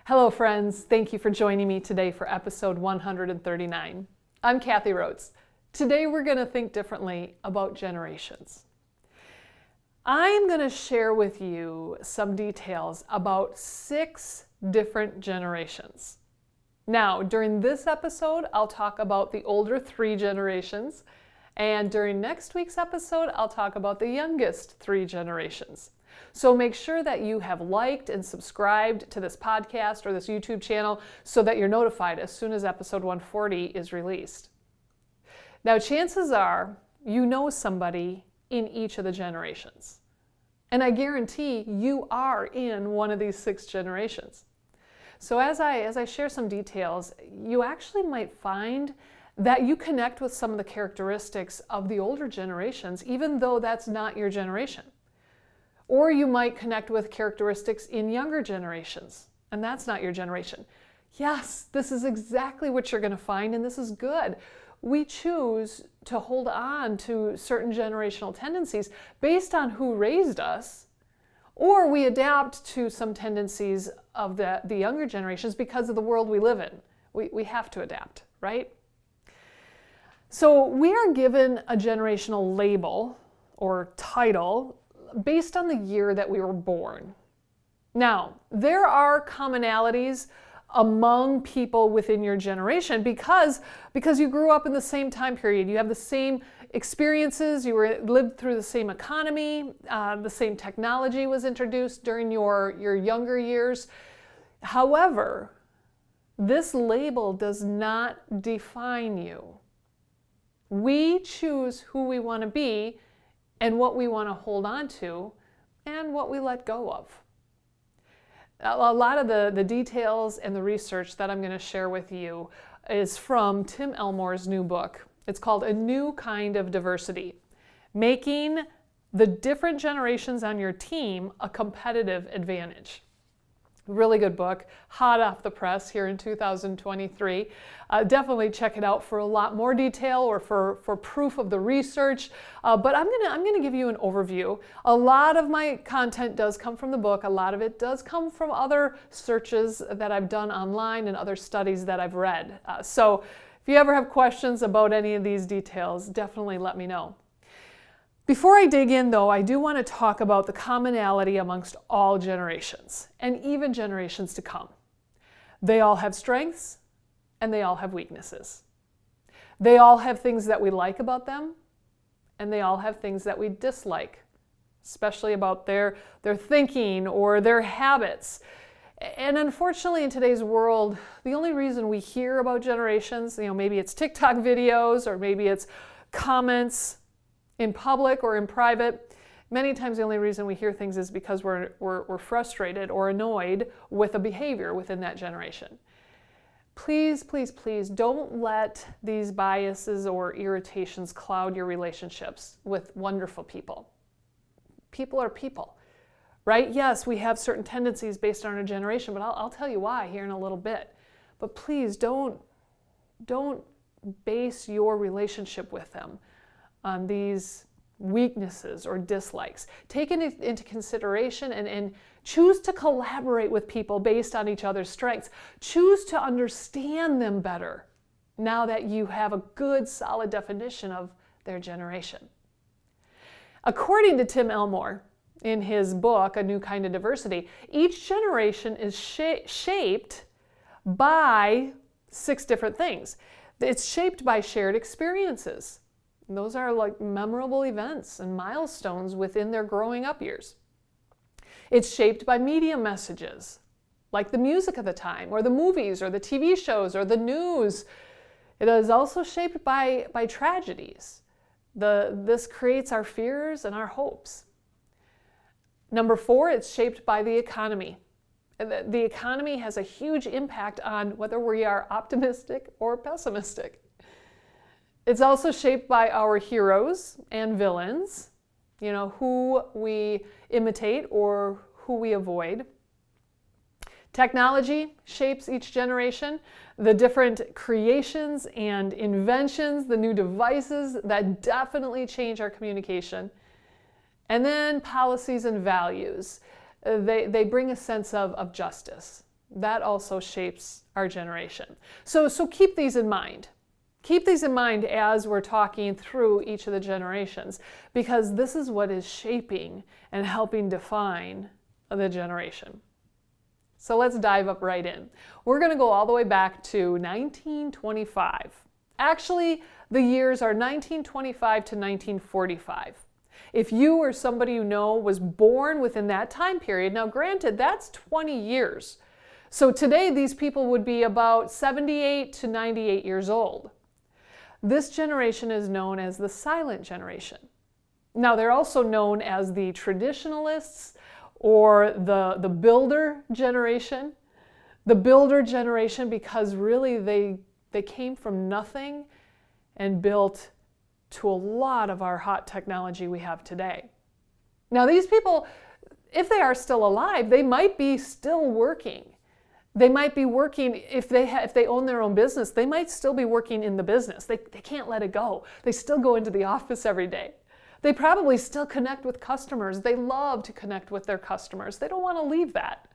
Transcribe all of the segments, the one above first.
Hello friends, thank you for joining me today for episode 139. I'm Kathy Rhodes. Today we're going to think differently about generations. I'm going to share with you some details about 6 different generations. Now, during this episode, I'll talk about the older 3 generations, and during next week's episode, I'll talk about the youngest 3 generations. So make sure that you have liked and subscribed to this podcast or this YouTube channel so that you're notified as soon as episode 140 is released. Now, chances are you know somebody in each of the generations. And I guarantee you are in one of these 6 generations. So as I share some details, you actually might find that you connect with some of the characteristics of the older generations, even though that's not your generation. Or you might connect with characteristics in younger generations, and that's not your generation. Yes, this is exactly what you're going to find, and this is good. We choose to hold on to certain generational tendencies based on who raised us, or we adapt to some tendencies of the younger generations because of the world we live in. We have to adapt, right? So we are given a generational label or title based on the year that we were born. Now, there are commonalities among people within your generation because you grew up in the same time period. You have the same experiences, lived through the same economy, the same technology was introduced during your younger years. However, this label does not define you. We choose who we want to be and what we want to hold on to, and what we let go of. A lot of the details and the research that I'm going to share with you is from Tim Elmore's new book. It's called A New Kind of Diversity, Making the Different Generations on Your Team a Competitive Advantage. Really good book, hot off the press here in 2023. Definitely check it out for a lot more detail or for proof of the research. But I'm gonna give you an overview. A lot of my content does come from the book. A lot of it does come from other searches that I've done online and other studies that I've read. So if you ever have questions about any of these details, definitely let me know. Before I dig in, though, I do want to talk about the commonality amongst all generations, and even generations to come. They all have strengths, and they all have weaknesses. They all have things that we like about them, and they all have things that we dislike, especially about their thinking or their habits. And unfortunately, in today's world, the only reason we hear about generations, maybe it's TikTok videos, or maybe it's comments in public or in private. Many times the only reason we hear things is because we're frustrated or annoyed with a behavior within that generation. Please, please, please don't let these biases or irritations cloud your relationships with wonderful people. People are people, right? Yes, we have certain tendencies based on our generation, but I'll tell you why here in a little bit. But please don't base your relationship with them on these weaknesses or dislikes. Take it into consideration and choose to collaborate with people based on each other's strengths. Choose to understand them better now that you have a good, solid definition of their generation. According to Tim Elmore, in his book, A New Kind of Diversity, each generation is shaped by 6 different things. It's shaped by shared experiences. Those are like memorable events and milestones within their growing up years. It's shaped by media messages, like the music of the time, or the movies, or the TV shows, or the news. It is also shaped by tragedies. This creates our fears and our hopes. Number 4, it's shaped by the economy. The economy has a huge impact on whether we are optimistic or pessimistic. It's also shaped by our heroes and villains, who we imitate or who we avoid. Technology shapes each generation. The different creations and inventions, the new devices that definitely change our communication. And then policies and values. They bring a sense of justice. That also shapes our generation. So keep these in mind. Keep these in mind as we're talking through each of the generations, because this is what is shaping and helping define the generation. So let's dive up right in. We're going to go all the way back to 1925. Actually, the years are 1925 to 1945. If you or somebody you know was born within that time period, now granted, that's 20 years. So today, these people would be about 78 to 98 years old. This generation is known as the silent generation. Now, they're also known as the traditionalists or the builder generation. The builder generation because really they came from nothing and built to a lot of our hot technology we have today. Now, these people, if they are still alive, they might be still working. They might be working, if they own their own business, they might still be working in the business. They can't let it go. They still go into the office every day. They probably still connect with customers. They love to connect with their customers. They don't want to leave that.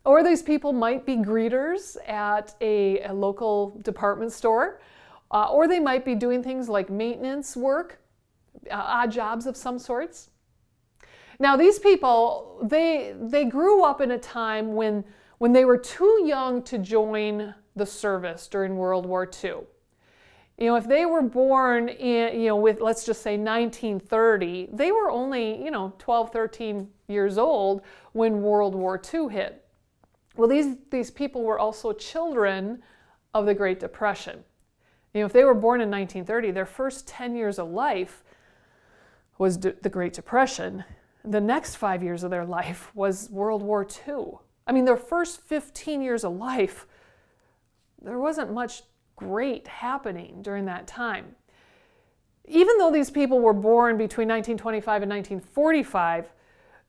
Or these people might be greeters at a local department store, or they might be doing things like maintenance work, odd jobs of some sorts. Now, these people, they grew up in a time when they were too young to join the service during World War II. You know, if they were born in, with, let's just say 1930, they were only, 12, 13 years old when World War II hit. Well, these people were also children of the Great Depression. If they were born in 1930, their first 10 years of life was the Great Depression. The next 5 years of their life was World War II. I mean, their first 15 years of life, there wasn't much great happening during that time. Even though these people were born between 1925 and 1945,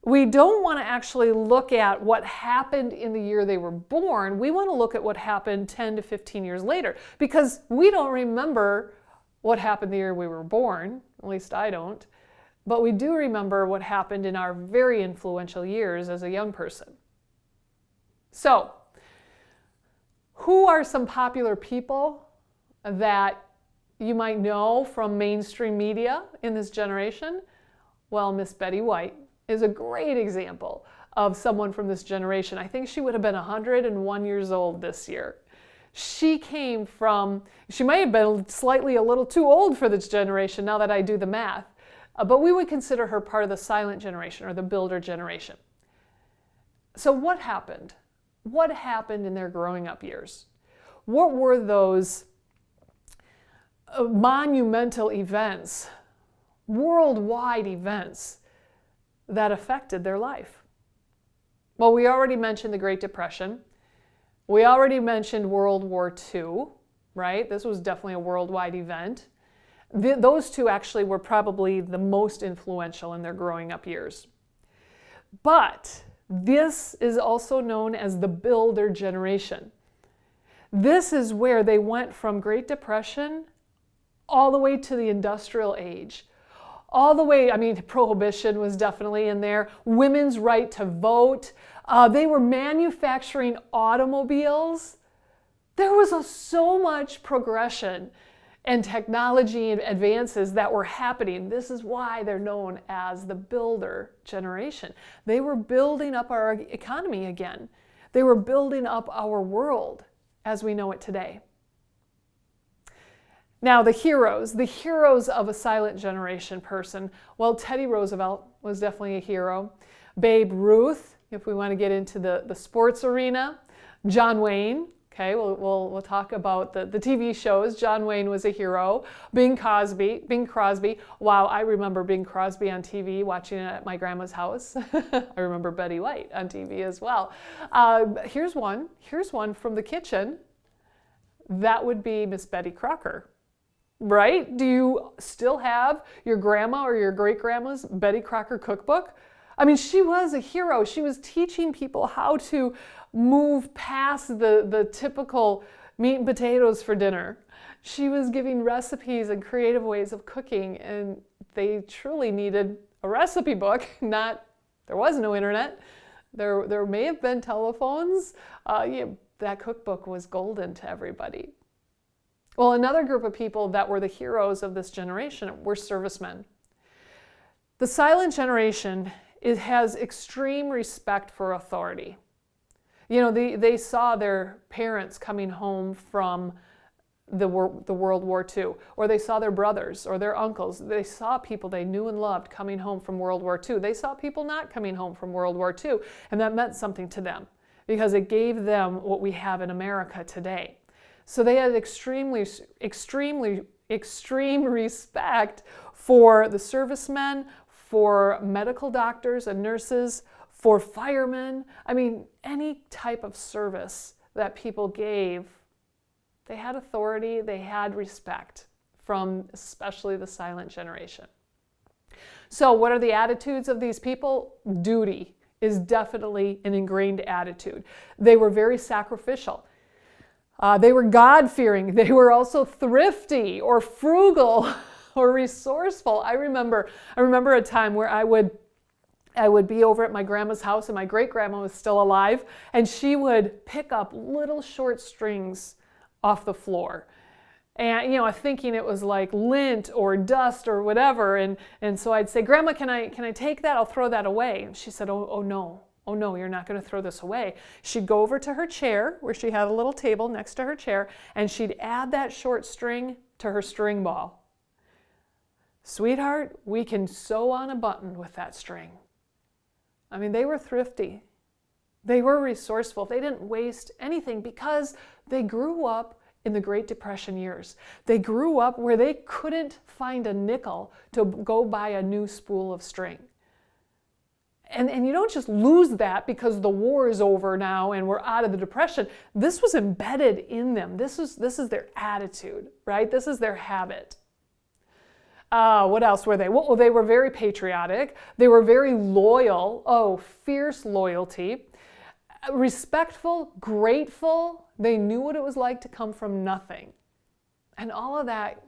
we don't want to actually look at what happened in the year they were born. We want to look at what happened 10 to 15 years later, because we don't remember what happened the year we were born, at least I don't, but we do remember what happened in our very influential years as a young person. So, who are some popular people that you might know from mainstream media in this generation? Well, Miss Betty White is a great example of someone from this generation. I think she would have been 101 years old this year. She might have been slightly a little too old for this generation now that I do the math, but we would consider her part of the silent generation or the builder generation. So what happened? What happened in their growing up years? What were those monumental events, worldwide events that affected their life? Well, we already mentioned the Great Depression. We already mentioned World War II, right? This was definitely a worldwide event. Those two actually were probably the most influential in their growing up years. But this is also known as the builder generation. This is where they went from Great Depression all the way to the industrial age. All the way, prohibition was definitely in there, women's right to vote. They were manufacturing automobiles. There was so much progression and technology and advances that were happening. This is why they're known as the builder generation. They were building up our economy again. They were building up our world as we know it today. Now, the heroes of a silent generation person. Well, Teddy Roosevelt was definitely a hero. Babe Ruth, if we want to get into the sports arena. John Wayne. Okay, we'll talk about the TV shows. John Wayne was a hero. Bing Crosby. Wow, I remember Bing Crosby on TV, watching it at my grandma's house. I remember Betty White on TV as well. Here's one from the kitchen. That would be Miss Betty Crocker. Right? Do you still have your grandma or your great-grandma's Betty Crocker cookbook? She was a hero. She was teaching people how to move past the typical meat and potatoes for dinner. She was giving recipes and creative ways of cooking, and they truly needed a recipe book. There was no internet. There may have been telephones. That cookbook was golden to everybody. Well, another group of people that were the heroes of this generation were servicemen. The silent generation has extreme respect for authority. They saw their parents coming home from the World War II, or they saw their brothers or their uncles. They saw people they knew and loved coming home from World War II. They saw people not coming home from World War II, and that meant something to them because it gave them what we have in America today. So they had extreme respect for the servicemen, for medical doctors and nurses, for firemen. I mean, any type of service that people gave, they had authority, they had respect from especially the silent generation. So what are the attitudes of these people? Duty is definitely an ingrained attitude. They were very sacrificial. They were God-fearing. They were also thrifty or frugal or resourceful. I remember a time where I would be over at my grandma's house, and my great-grandma was still alive, and she would pick up little short strings off the floor. And, thinking it was like lint or dust or whatever. And so I'd say, Grandma, can I take that? I'll throw that away. And she said, oh no, you're not going to throw this away. She'd go over to her chair where she had a little table next to her chair, and she'd add that short string to her string ball. Sweetheart, we can sew on a button with that string. I mean, they were thrifty. They were resourceful. They didn't waste anything because they grew up in the Great Depression years. They grew up where they couldn't find a nickel to go buy a new spool of string. And you don't just lose that because the war is over now and we're out of the Depression. This was embedded in them. This is their attitude, right? This is their habit. What else were they? Well, they were very patriotic. They were very loyal. Fierce loyalty. Respectful, grateful. They knew what it was like to come from nothing. And all of that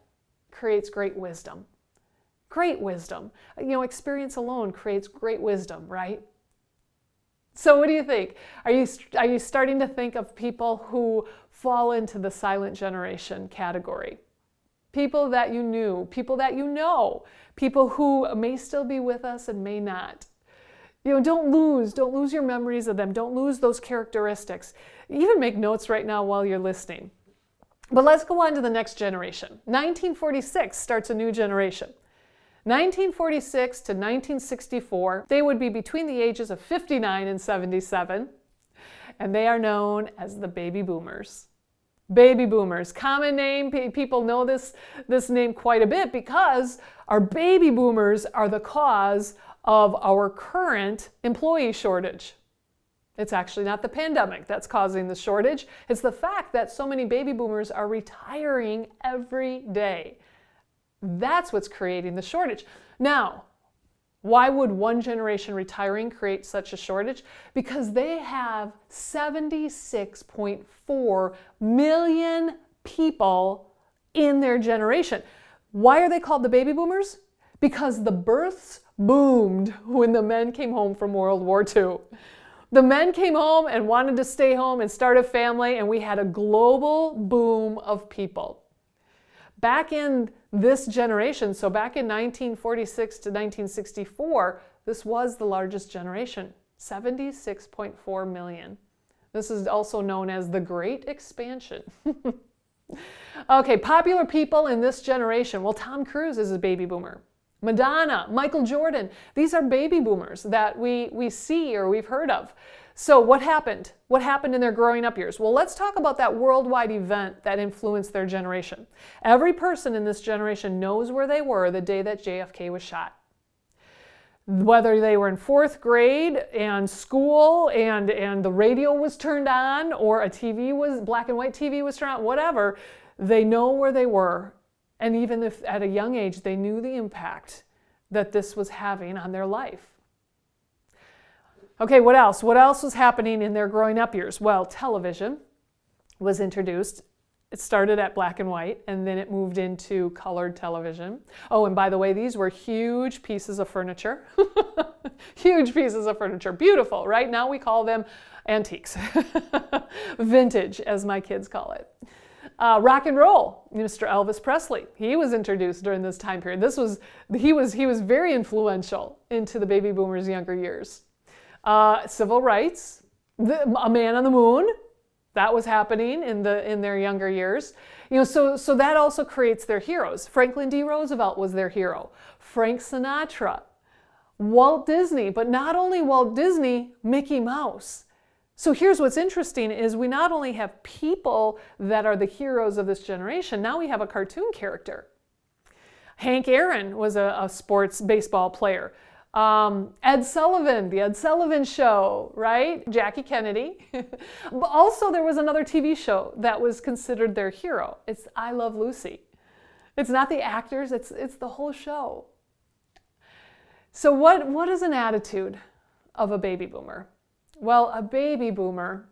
creates great wisdom. Great wisdom. Experience alone creates great wisdom, right? So what do you think? Are you starting to think of people who fall into the silent generation category? People that you knew, people that you know, people who may still be with us and may not. Don't lose your memories of them. Don't lose those characteristics. Even make notes right now while you're listening. But let's go on to the next generation. 1946 starts a new generation. 1946 to 1964, they would be between the ages of 59 and 77, and they are known as the baby boomers. Baby boomers, common name, people know this name quite a bit because our baby boomers are the cause of our current employee shortage. It's actually not the pandemic that's causing the shortage. It's the fact that so many baby boomers are retiring every day. That's what's creating the shortage. Now, why would one generation retiring create such a shortage? Because they have 76.4 million people in their generation. Why are they called the baby boomers? Because the births boomed when the men came home from World War II. The men came home and wanted to stay home and start a family, and we had a global boom of people. Back in this generation, so back in 1946 to 1964, this was the largest generation, 76.4 million. This is also known as the Great Expansion. Okay, popular people in this generation. Well, Tom Cruise is a baby boomer. Madonna, Michael Jordan, these are baby boomers that we see or we've heard of. So what happened? What happened in their growing up years? Well, let's talk about that worldwide event that influenced their generation. Every person in this generation knows where they were the day that JFK was shot. Whether they were in 4th grade and school and the radio was turned on or black and white TV was turned on, whatever, they know where they were. And even if at a young age, they knew the impact that this was having on their life. Okay, what else? What else was happening in their growing up years? Well, television was introduced. It started at black and white, and then it moved into colored television. Oh, and by the way, these were huge pieces of furniture. Huge pieces of furniture. Beautiful, right? Now we call them antiques. Vintage, as my kids call it. Rock and roll, Mr. Elvis Presley. He was introduced during this time period. He was very influential into the baby boomers' younger years. Civil rights, a man on the moon, that was happening in their younger years. So that also creates their heroes. Franklin D. Roosevelt was their hero. Frank Sinatra, Walt Disney, but not only Walt Disney, Mickey Mouse. So here's what's interesting is we not only have people that are the heroes of this generation, now we have a cartoon character. Hank Aaron was a sports baseball player. Ed Sullivan, the Ed Sullivan Show, right? Jackie Kennedy. But also there was another TV show that was considered their hero. It's I Love Lucy. It's not the actors, it's the whole show. So what is an attitude of a baby boomer? Well, a baby boomer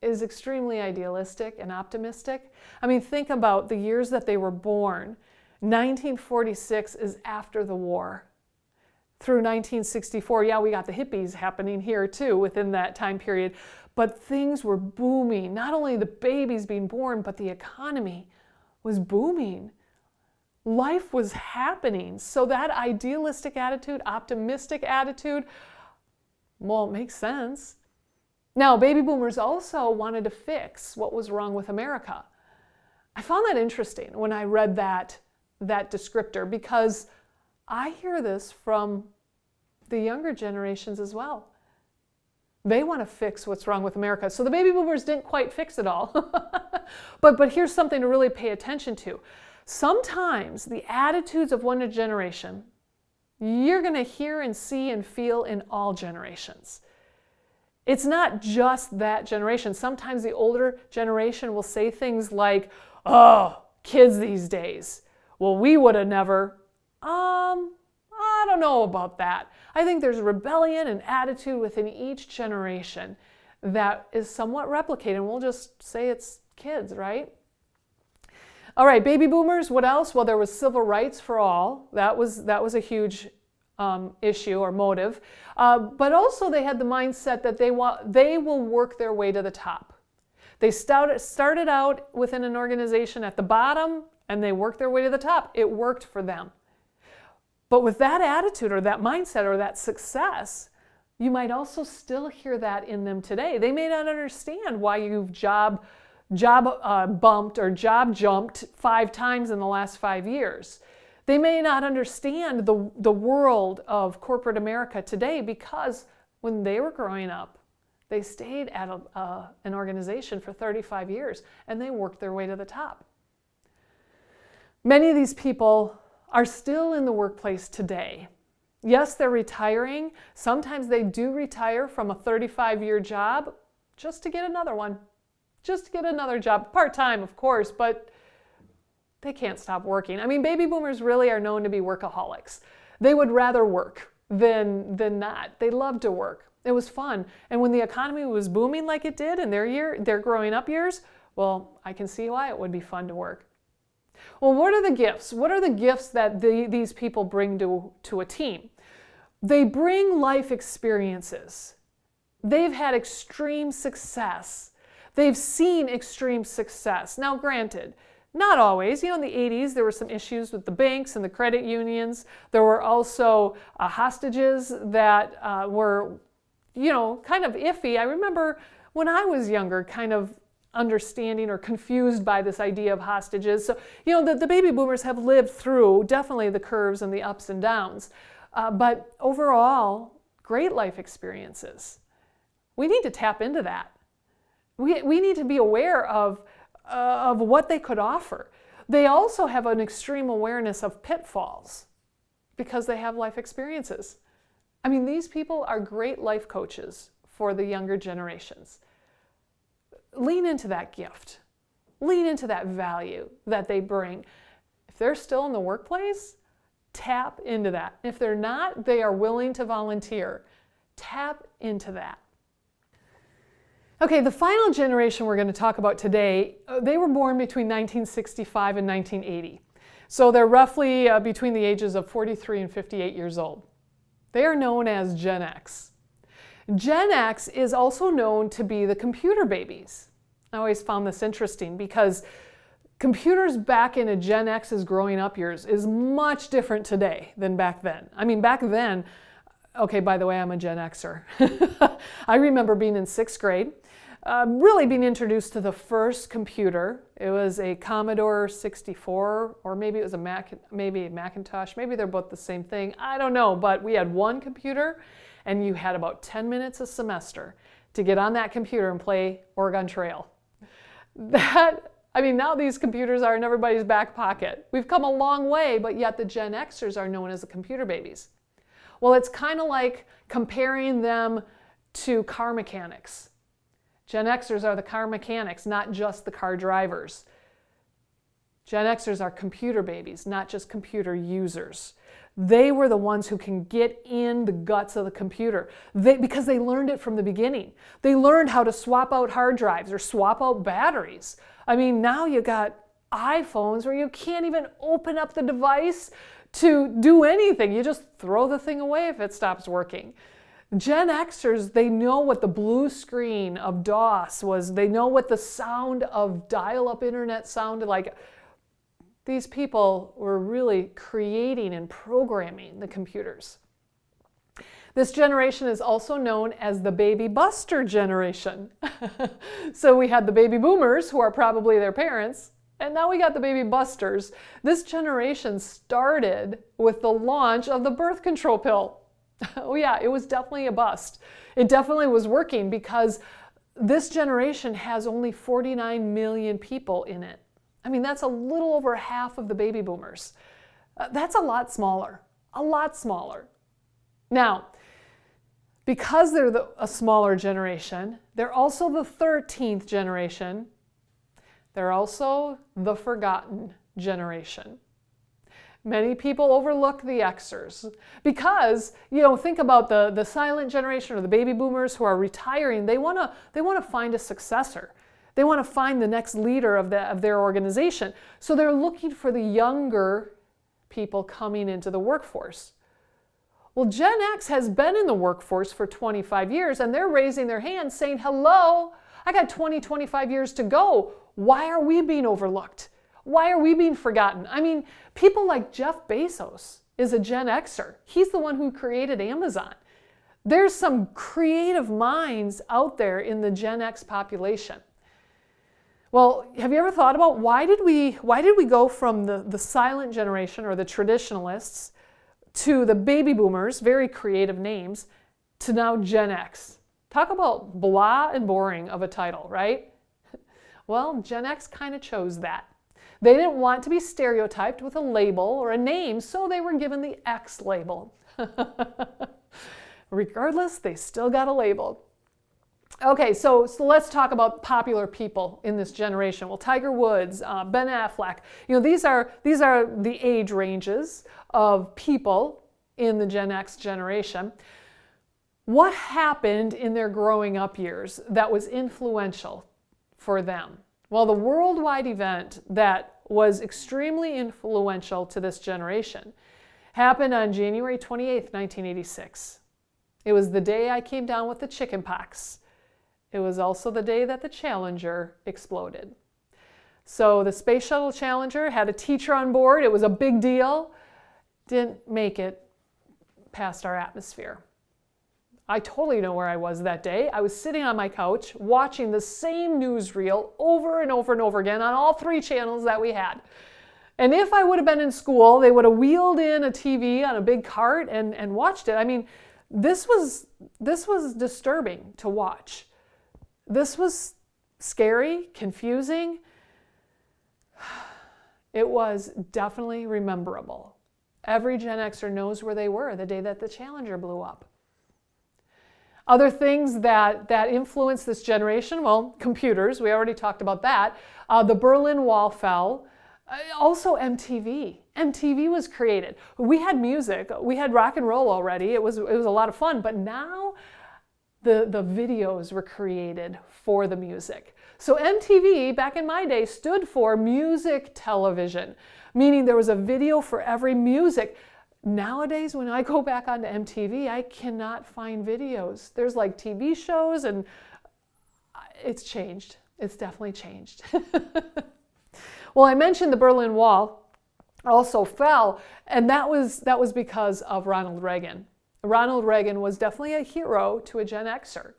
is extremely idealistic and optimistic. I mean, think about the years that they were born. 1946 is after the war. Through 1964, yeah, we got the hippies happening here too within that time period, but things were booming. Not only the babies being born, but the economy was booming. Life was happening. So that idealistic attitude, optimistic attitude, well, it makes sense. Now, baby boomers also wanted to fix what was wrong with America. I found that interesting when I read that descriptor because I hear this from the younger generations as well. They want to fix what's wrong with America. So the baby boomers didn't quite fix it all. But here's something to really pay attention to. Sometimes the attitudes of one generation, you're going to hear and see and feel in all generations. It's not just that generation. Sometimes the older generation will say things like, oh, kids these days. Well, we would have never. I don't know about that. I think there's rebellion and attitude within each generation that is somewhat replicated. And we'll just say it's kids, right? All right, baby boomers, what else? Well, there was civil rights for all. That was a huge issue or motive. But also they had the mindset that they will work their way to the top. They started out within an organization at the bottom and they worked their way to the top. It worked for them. But with that attitude or that mindset or that success, you might also still hear that in them today. They may not understand why you've job bumped or job jumped 5 times in the last 5 years. They may not understand the world of corporate America today because when they were growing up, they stayed at an organization for 35 years and they worked their way to the top. Many of these people are still in the workplace today. Yes, they're retiring. Sometimes they do retire from a 35-year job just to get another one, just to get another job, part-time, of course, but they can't stop working. I mean, baby boomers really are known to be workaholics. They would rather work than not. They love to work. It was fun. And when the economy was booming like it did in their growing up years, well, I can see why it would be fun to work. Well, what are the gifts? What are the gifts that these people bring to a team? They bring life experiences. They've had extreme success. They've seen extreme success. Now, granted, not always. In the 80s, there were some issues with the banks and the credit unions. There were also hostages that were, kind of iffy. I remember when I was younger, kind of understanding or confused by this idea of hostages. So, the baby boomers have lived through definitely the curves and the ups and downs. But overall, great life experiences. We need to tap into that. We need to be aware of what they could offer. They also have an extreme awareness of pitfalls because they have life experiences. I mean, these people are great life coaches for the younger generations. Lean into that gift. Lean into that value that they bring. If they're still in the workplace, tap into that. If they're not, they are willing to volunteer. Tap into that. Okay, the final generation we're going to talk about today, they were born between 1965 and 1980. So they're roughly between the ages of 43 and 58 years old. They are known as Gen X. Gen X is also known to be the computer babies. I always found this interesting because computers back in a Gen X's growing up years is much different today than back then. I mean, back then, okay, by the way, I'm a Gen Xer. I remember being in 6th grade, really being introduced to the first computer. It was a Commodore 64, or maybe it was a Macintosh. Maybe they're both the same thing. I don't know, but we had one computer, and you had about 10 minutes a semester to get on that computer and play Oregon Trail. Now these computers are in everybody's back pocket. We've come a long way, but yet the Gen Xers are known as the computer babies. Well, it's kind of like comparing them to car mechanics. Gen Xers are the car mechanics, not just the car drivers. Gen Xers are computer babies, not just computer users. They were the ones who can get in the guts of the computer because they learned it from the beginning. They learned how to swap out hard drives or swap out batteries. I mean, now you got iPhones where you can't even open up the device to do anything. You just throw the thing away if it stops working. Gen Xers, they know what the blue screen of DOS was. They know what the sound of dial-up internet sounded like. These people were really creating and programming the computers. This generation is also known as the baby buster generation. So we had the baby boomers, who are probably their parents, and now we got the baby busters. This generation started with the launch of the birth control pill. Oh yeah, it was definitely a bust. It definitely was working because this generation has only 49 million people in it. I mean, that's a little over half of the baby boomers. That's a lot smaller, a lot smaller. Now, because they're a smaller generation, they're also the 13th generation. They're also the forgotten generation. Many people overlook the Xers because, think about the silent generation or the baby boomers who are retiring. They want to find a successor. They want to find the next leader of their organization. So they're looking for the younger people coming into the workforce. Well, Gen X has been in the workforce for 25 years, and they're raising their hands saying, hello, I got 25 years to go. Why are we being overlooked? Why are we being forgotten? I mean, people like Jeff Bezos is a Gen Xer. He's the one who created Amazon. There's some creative minds out there in the Gen X population. Well, have you ever thought about why did we go from the silent generation or the traditionalists to the baby boomers, very creative names, to now Gen X? Talk about blah and boring of a title, right? Well, Gen X kind of chose that. They didn't want to be stereotyped with a label or a name, so they were given the X label. Regardless, they still got a label. Okay, so let's talk about popular people in this generation. Well, Tiger Woods, Ben Affleck, these are the age ranges of people in the Gen X generation. What happened in their growing up years that was influential for them? Well, the worldwide event that was extremely influential to this generation happened on January 28th, 1986. It was the day I came down with the chicken pox. It was also the day that the Challenger exploded. So the Space Shuttle Challenger had a teacher on board. It was a big deal. Didn't make it past our atmosphere. I totally know where I was that day. I was sitting on my couch watching the same newsreel over and over and over again on all 3 channels that we had. And if I would have been in school, they would have wheeled in a TV on a big cart and watched it. I mean, this was disturbing to watch. This was scary, confusing. It was definitely rememberable. Every Gen Xer knows where they were the day that the Challenger blew up. Other things that influenced this generation, well, computers, we already talked about that. The Berlin Wall fell. Also MTV. MTV was created. We had music. We had rock and roll already. It was a lot of fun, but now the videos were created for the music. So MTV, back in my day, stood for music television, meaning there was a video for every music. Nowadays, when I go back onto MTV, I cannot find videos. There's like TV shows, and it's changed. It's definitely changed. Well, I mentioned the Berlin Wall also fell, and that was because of Ronald Reagan. Ronald Reagan was definitely a hero to a Gen Xer.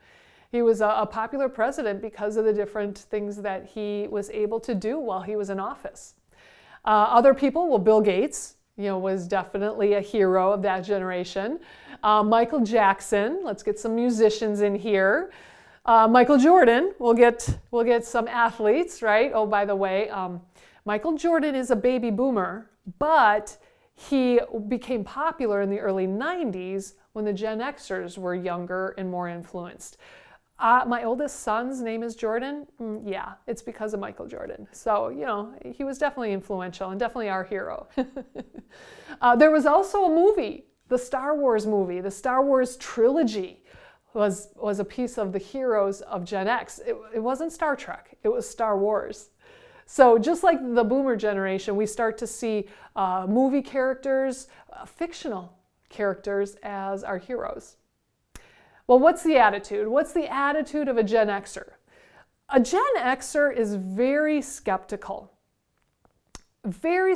He was a popular president because of the different things that he was able to do while he was in office. Other people, well, Bill Gates, was definitely a hero of that generation. Michael Jackson, let's get some musicians in here. Michael Jordan, we'll get some athletes, right? Oh, by the way, Michael Jordan is a baby boomer, but he became popular in the early 90s when the Gen Xers were younger and more influenced. My oldest son's name is Jordan. Yeah, it's because of Michael Jordan. So, he was definitely influential and definitely our hero. There was also a movie, the Star Wars movie. The Star Wars trilogy was a piece of the heroes of Gen X. It wasn't Star Trek, it was Star Wars. So just like the boomer generation, we start to see movie characters, fictional characters as our heroes. Well, what's the attitude? What's the attitude of a Gen Xer? A Gen Xer is very skeptical, very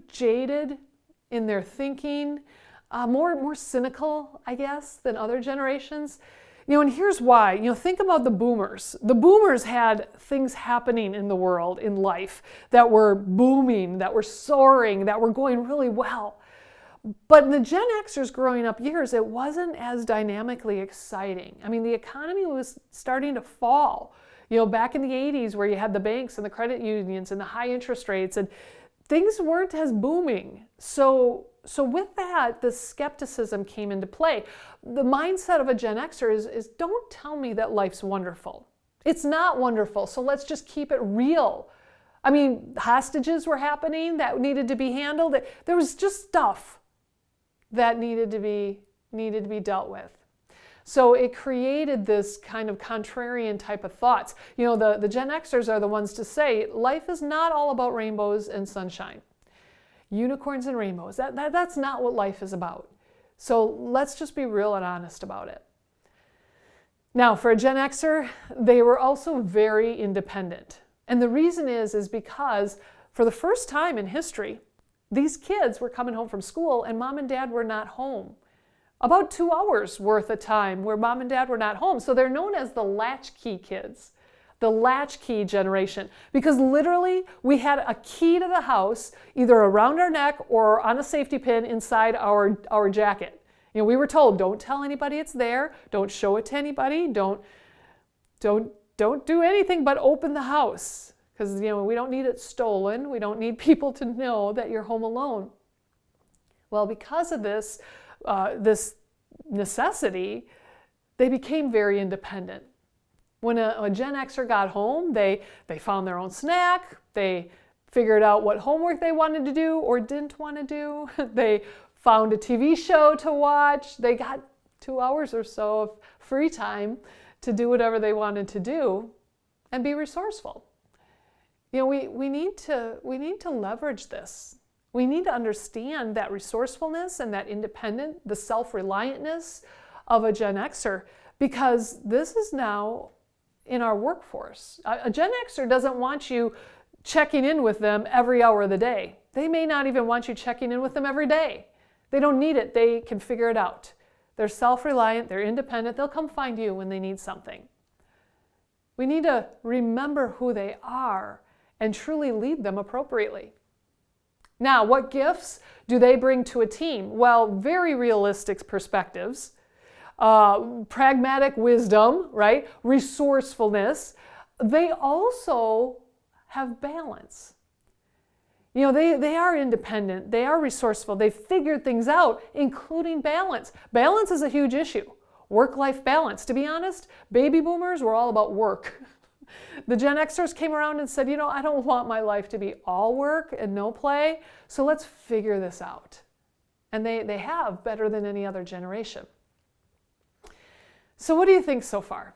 jaded in their thinking, more cynical, I guess, than other generations. And here's why. Think about the boomers. The boomers had things happening in the world, in life, that were booming, that were soaring, that were going really well. But in the Gen Xers growing up years, it wasn't as dynamically exciting. I mean, the economy was starting to fall. Back in the 80s, where you had the banks and the credit unions and the high interest rates, and things weren't as booming. So with that, the skepticism came into play. The mindset of a Gen Xer is don't tell me that life's wonderful. It's not wonderful, so let's just keep it real. I mean, hostages were happening that needed to be handled. There was just stuff that needed to be dealt with. So it created this kind of contrarian type of thoughts. The Gen Xers are the ones to say, life is not all about rainbows and sunshine. Unicorns and rainbows, that's not what life is about. So let's just be real and honest about it. Now, for a Gen Xer, they were also very independent. And the reason is because for the first time in history, these kids were coming home from school and mom and dad were not home. About 2 hours worth of time where mom and dad were not home. So they're known as the latchkey kids, the latchkey generation, because literally we had a key to the house either around our neck or on a safety pin inside our jacket. We were told, don't tell anybody it's there, don't show it to anybody, don't do anything but open the house. Because we don't need it stolen. We don't need people to know that you're home alone. Well, because of this necessity, they became very independent. When a Gen Xer got home, they found their own snack. They figured out what homework they wanted to do or didn't want to do. They found a TV show to watch. They got 2 hours or so of free time to do whatever they wanted to do and be resourceful. We need to leverage this. We need to understand that resourcefulness and that independent, the self-reliantness of a Gen Xer, because this is now in our workforce. A Gen Xer doesn't want you checking in with them every hour of the day. They may not even want you checking in with them every day. They don't need it. They can figure it out. They're self-reliant. They're independent. They'll come find you when they need something. We need to remember who they are and truly lead them appropriately. Now, what gifts do they bring to a team? Well, very realistic perspectives, pragmatic wisdom, right? Resourcefulness. They also have balance. They are independent. They are resourceful. They figured things out, including balance. Balance is a huge issue. Work-life balance. To be honest, baby boomers were all about work. The Gen Xers came around and said, I don't want my life to be all work and no play, so let's figure this out. And they have better than any other generation. So what do you think so far?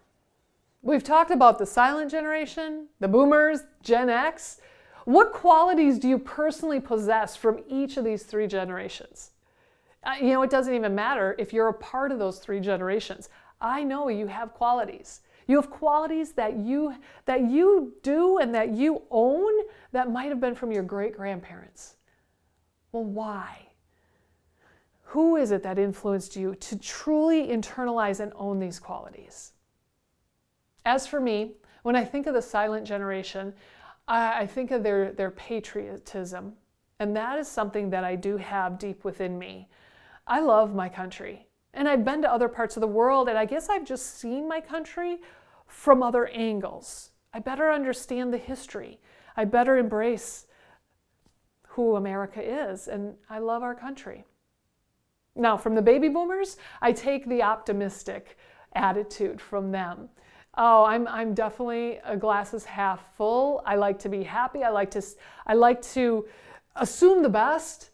We've talked about the silent generation, the boomers, Gen X. What qualities do you personally possess from each of these three generations? It doesn't even matter if you're a part of those three generations. I know you have qualities. You have qualities that you do and that you own that might have been from your great-grandparents. Well, why? Who is it that influenced you to truly internalize and own these qualities? As for me, when I think of the silent generation, I think of their patriotism, and that is something that I do have deep within me. I love my country, and I've been to other parts of the world, and I guess I've just seen my country from other angles. I better understand the history. I better embrace who America is, and I love our country. Now, from the baby boomers, I take the optimistic attitude from them. Oh, I'm definitely a glass is half full. I like to be happy. I like to assume the best.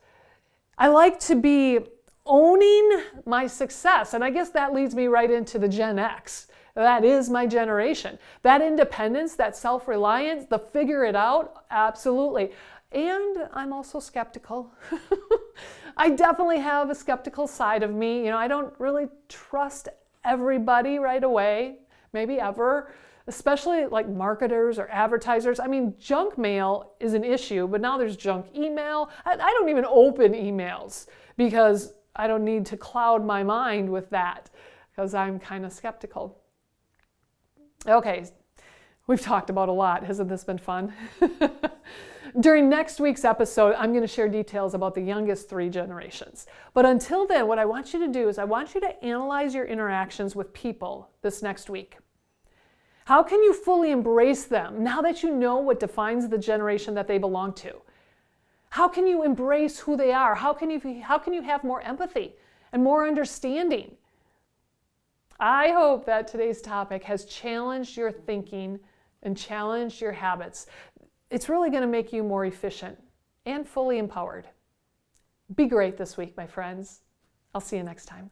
I like to be owning my success. And I guess that leads me right into the Gen X. That is my generation. That independence, that self-reliance, the figure it out, absolutely. And I'm also skeptical. I definitely have a skeptical side of me. I don't really trust everybody right away, maybe ever, especially like marketers or advertisers. I mean, junk mail is an issue, but now there's junk email. I don't even open emails because I don't need to cloud my mind with that because I'm kind of skeptical. Okay, we've talked about a lot. Hasn't this been fun? During next week's episode, I'm going to share details about the youngest three generations. But until then, what I want you to do is I want you to analyze your interactions with people this next week. How can you fully embrace them now that you know what defines the generation that they belong to? How can you embrace who they are? How can you have more empathy and more understanding? I hope that today's topic has challenged your thinking and challenged your habits. It's really going to make you more efficient and fully empowered. Be great this week, my friends. I'll see you next time.